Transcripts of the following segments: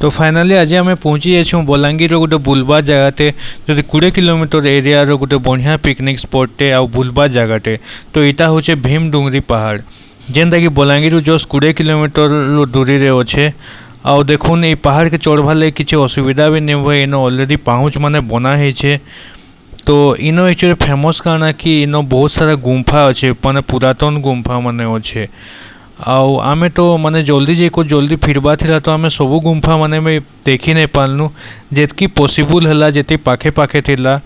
तो फाइनाली आज आम पहुँची जाइछुं बलांगीर गोटे बुलबार जगहटे जो 20 किलोमीटर एरिया गोटे बढ़िया पिकनिक स्पॉटे आ बुलबार जगहटे। तो यहाँ हूँ भीम डुंगरी पहाड़ जेनटा कि बलांगीर जस्ट 20 किलोमीटर दूरी रे अच्छे। आउ देखुन ये पहाड़ के चढ़वा लगे किसी असुविधा भी नहीं हुए। इन ऑलरेडी पाहुच माने बना है। तो इन एक्चुअली फेमस काना कि इन बहुत सारा गुंफा अच्छे माने पुरातन गुंफा माने अच्छे। आउ आमे तो माने जल्दी फिरबा थिला तो आमे सब गुंफा माने में देखी नहीं पालनु जेतकी पॉसिबल हला जेती पाखे पाखे थिला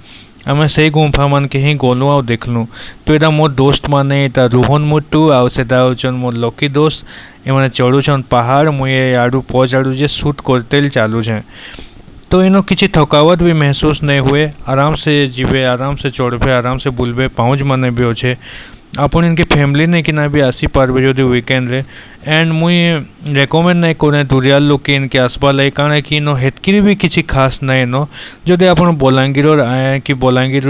आमे से गुंफा मान के ही गलु आ देखलु। तो एटा मोर दोस्त माने एटा रोहन मुट्टू आ सेटा होचन मोर लकी दोस्त ए माने चढ़ुछन पहाड़ मुए आडू पज आडू जे शूट करते चालू है। तो इनो किसी थकावट भी महसूस नहीं हुए। आराम से जीवे आराम से चढ़बे आराम से बुलबे पाँच माने भी अच्छे। आपन इनके फैमिली नहीं कि ना भी आसी पारबे जो वीकेंड रे। एंड मुई रेकमेंड नहीं करे दुरियाल लोग के इनके आसपा लगे कारण कि इनो हेतकी भी किसी खास नहीं नो जदि आपन बलांगीर आए कि बलांगीर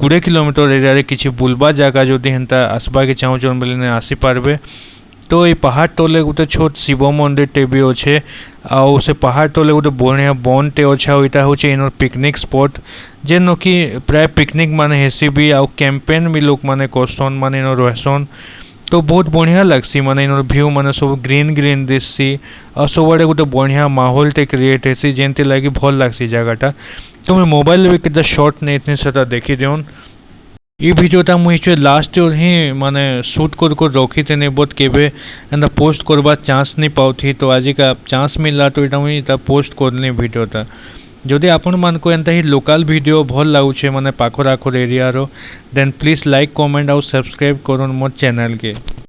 20 किलोमीटर एरिया किसी बुलबा जगह जदि हेन्ता आसबा के चाहूँ बोले आसी पारबे। तो ये पहाड़ तले गोटे छोट शिव मंदिर टे भी अच्छे। आउ से पहाड़ तले गोटे बढ़िया बन टे अच्छा। यहाँ हूँ इन पिकनिक स्पॉट जेन कि प्राय पिकनिक माने हेसी भी आउ कैंपेन भी लोग माने करसन माने इन रहसन। तो बहुत बढ़िया लगसी माने इन व्यू माने सब ग्रीन ग्रीन दिसी और सब आड़े गोटे बढ़िया माहौल टे क्रिएट हेसी जेनती लगी भल लगसी जगहटा। तो मैं मोबाइल भी केते शॉर्ट नहीं से देखी देउन। ये भिडियोटा मुझे लास्ट ईयर ही माने शूट कर रखी थे नहीं बहुत केवे एंड पोस्ट करवा चांस नहीं पाऊथी। तो आज का चांस मिलला तो यहाँ मुझे पोस्ट करनी भिडियोटा। जदि आपण मान को एंता ही लोकल वीडियो भल लागुचे माने पाखर आखर एरिया रो देन प्लीज लाइक कमेंट और सब्सक्राइब करूँ मोर चैनल के।